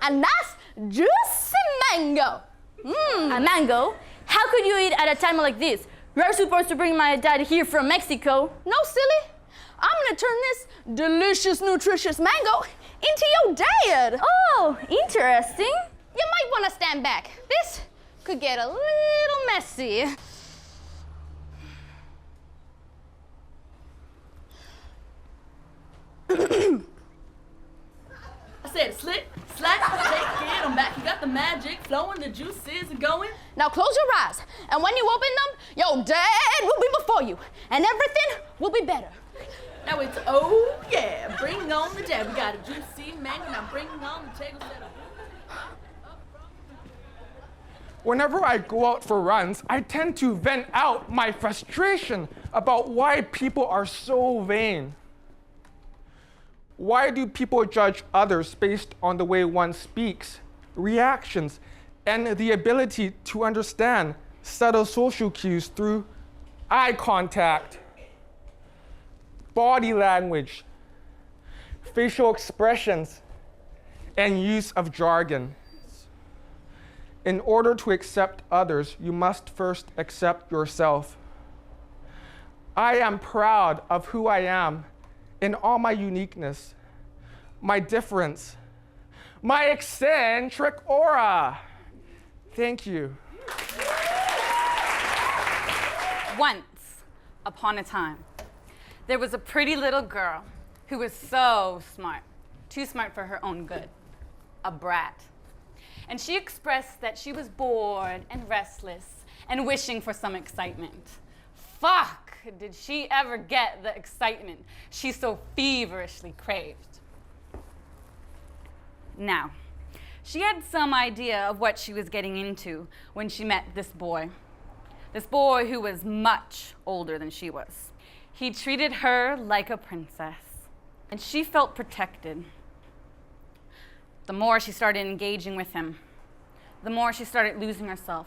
And that's juicy mango. A mango? How could you eat at a time like this? You're supposed to bring my dad here from Mexico. No, silly. I'm gonna turn this delicious, nutritious mango into your dad. Oh, interesting. You might wanna stand back. This could get a little messy. I said slick, slack, take it, I'm back. You got the magic flowing, the juice is going. Now close your eyes, and when you open them, your dad will be before you, and everything will be better. Now it's, oh yeah, bring on the dad. We got a juicy mango, now bring on the tables that are... Whenever I go out for runs, I tend to vent out my frustration about why people are so vain. Why do people judge others based on the way one speaks, reactions, and the ability to understand subtle social cues through eye contact, body language, facial expressions, and use of jargon? In order to accept others, you must first accept yourself. I am proud of who I am in all my uniqueness, my difference, my eccentric aura. Thank you. Once upon a time, there was a pretty little girl who was so smart, too smart for her own good, a brat. And she expressed that she was bored and restless and wishing for some excitement. Fuck, did she ever get the excitement she so feverishly craved. Now, she had some idea of what she was getting into when she met this boy who was much older than she was. He treated her like a princess, and she felt protected. The more she started engaging with him, the more she started losing herself.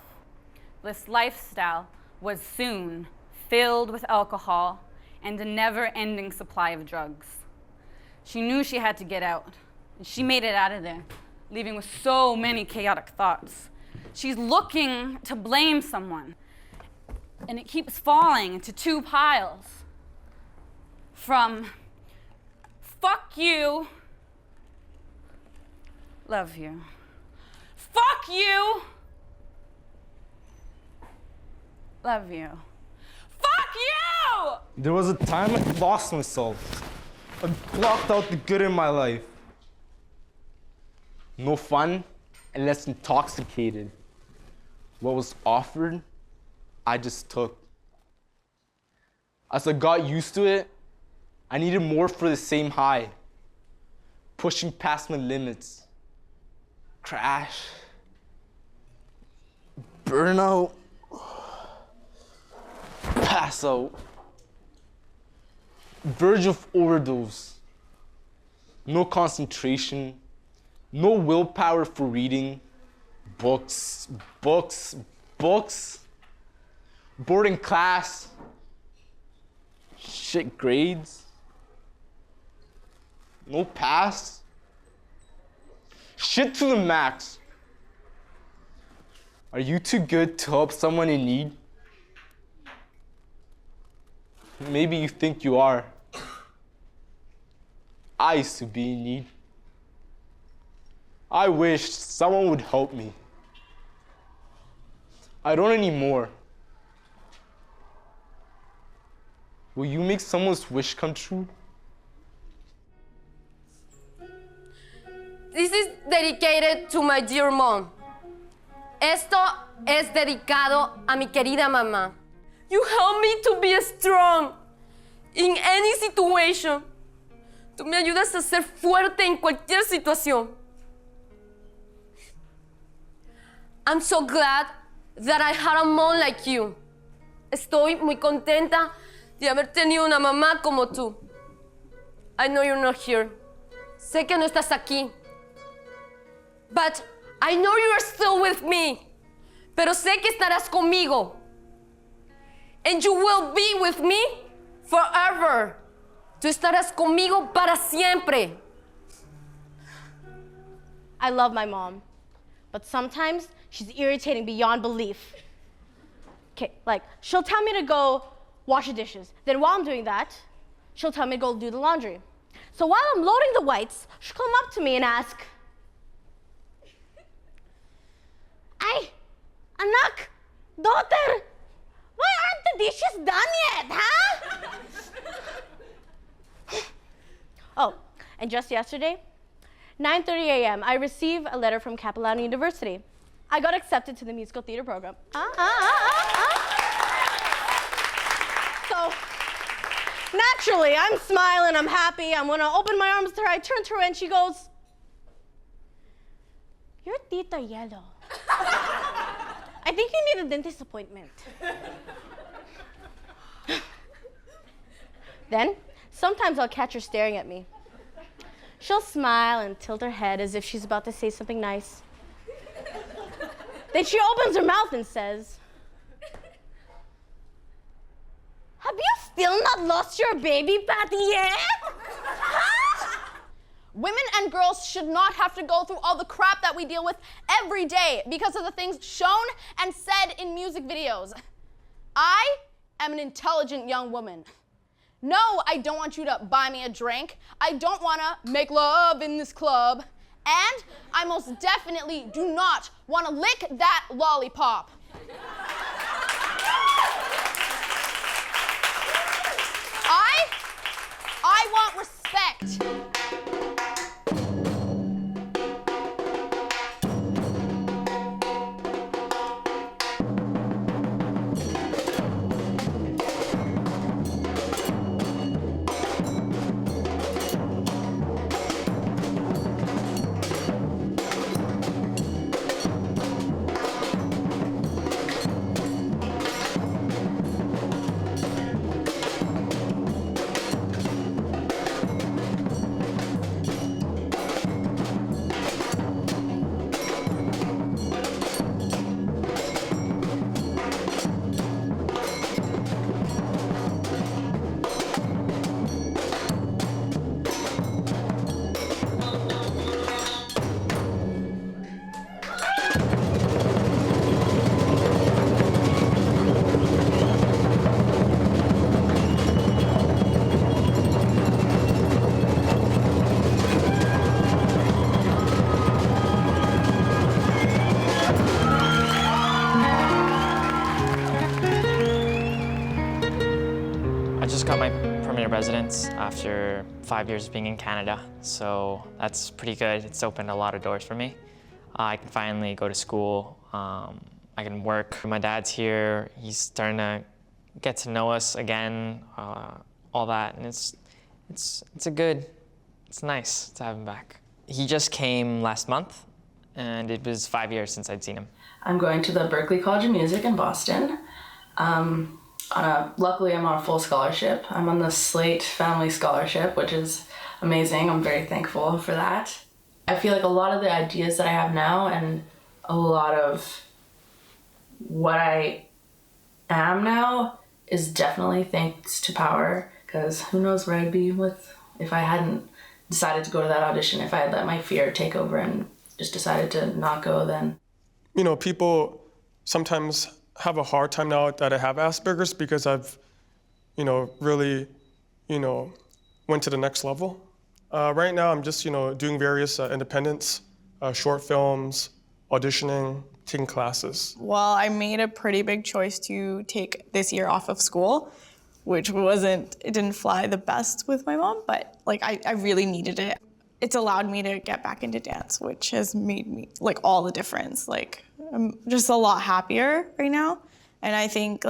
This lifestyle was soon filled with alcohol and a never-ending supply of drugs. She knew she had to get out, and she made it out of there, leaving with so many chaotic thoughts. She's looking to blame someone, and it keeps falling into two piles. From fuck you, love you. Fuck you, love you. Fuck you! There was a time I lost myself. I blocked out the good in my life. No fun unless intoxicated. What was offered, I just took. As I got used to it, I needed more for the same high. Pushing past my limits. Crash. Burnout. Pass out. verge of overdose. No concentration, no willpower for reading, books, books, books, boarding class, shit grades, no pass, shit to the max. Are you too good to help someone in need? Maybe you think you are. I used to be in need. I wish someone would help me. I don't anymore. Will you make someone's wish come true? This is dedicated to my dear mom. Esto es dedicado a mi querida mamá. You help me to be strong in any situation. Tú me ayudas a ser fuerte en cualquier situación. I'm so glad that I had a mom like you. Estoy muy contenta de haber tenido una mamá como tú. I know you're not here. Sé que no estás aquí. But I know you are still with me. Pero sé que estarás conmigo. And you will be with me forever. Tú estarás conmigo para siempre. I love my mom, but sometimes she's irritating beyond belief. Okay, like, she'll tell me to go wash the dishes. Then while I'm doing that, she'll tell me to go do the laundry. So while I'm loading the whites, she'll come up to me and ask, "Ay, anak, daughter, why aren't the dishes done yet, huh?" Oh, and just yesterday, 9:30 a.m., I received a letter from Capilano University. I got accepted to the musical theater program. So, naturally, I'm smiling, I'm happy, I'm gonna open my arms to her. I turn to her and she goes, "Your teeth are yellow. I think you need a dentist appointment." Then, sometimes I'll catch her staring at me. She'll smile and tilt her head as if she's about to say something nice. Then she opens her mouth and says, "Have you still not lost your baby fat yet?" Huh? Women and girls should not have to go through all the crap that we deal with every day because of the things shown and said in music videos. I am an intelligent young woman. No, I don't want you to buy me a drink. I don't want to make love in this club. And I most definitely do not want to lick that lollipop. I want respect. Got my permanent residence after 5 years being in Canada, so that's pretty good. It's opened a lot of doors for me. I can finally go to school. I can work. My dad's here. He's starting to get to know us again, all that, and it's nice to have him back. He just came last month, and it was 5 years since I'd seen him. I'm going to the Berklee College of Music in Boston. Luckily, I'm on a full scholarship. I'm on the Slate Family Scholarship, which is amazing. I'm very thankful for that. I feel like a lot of the ideas that I have now and a lot of what I am now is definitely thanks to Power, because who knows where I'd be with if I hadn't decided to go to that audition. If I had let my fear take over and just decided to not go, then. You know, people sometimes have a hard time now that I have Asperger's because I've, really, went to the next level. Right now I'm just, doing various independents, short films, auditioning, taking classes. Well, I made a pretty big choice to take this year off of school, which it didn't fly the best with my mom, but I really needed it. It's allowed me to get back into dance, which has made me all the difference. I'm just a lot happier right now. And I think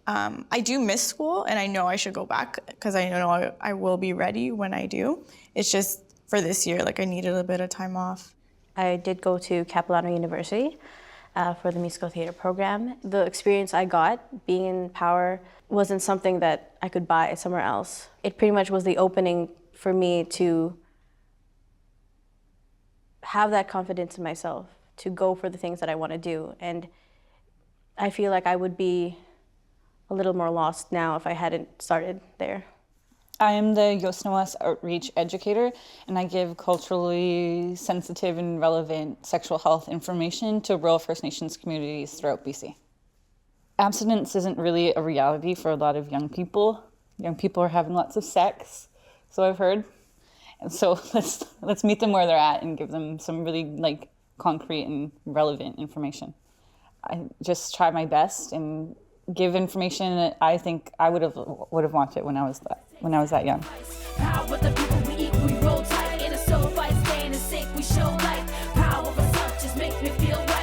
I do miss school and I know I should go back because I know I will be ready when I do. It's just for this year, I needed a bit of time off. I did go to Capilano University for the musical theater program. The experience I got being in Power wasn't something that I could buy somewhere else. It pretty much was the opening for me to have that confidence in myself, to go for the things that I want to do. And I feel like I would be a little more lost now if I hadn't started there. I am the Yosnoas Outreach Educator, and I give culturally sensitive and relevant sexual health information to rural First Nations communities throughout BC. Abstinence isn't really a reality for a lot of young people. Young people are having lots of sex, so I've heard. And so let's meet them where they're at and give them some really concrete and relevant information. I just try my best and give information that I think I would have wanted when I was that young. Power with the people we eat, we roll tight in a soul fight, staying in sync, we show light. Power of us up just makes me feel right.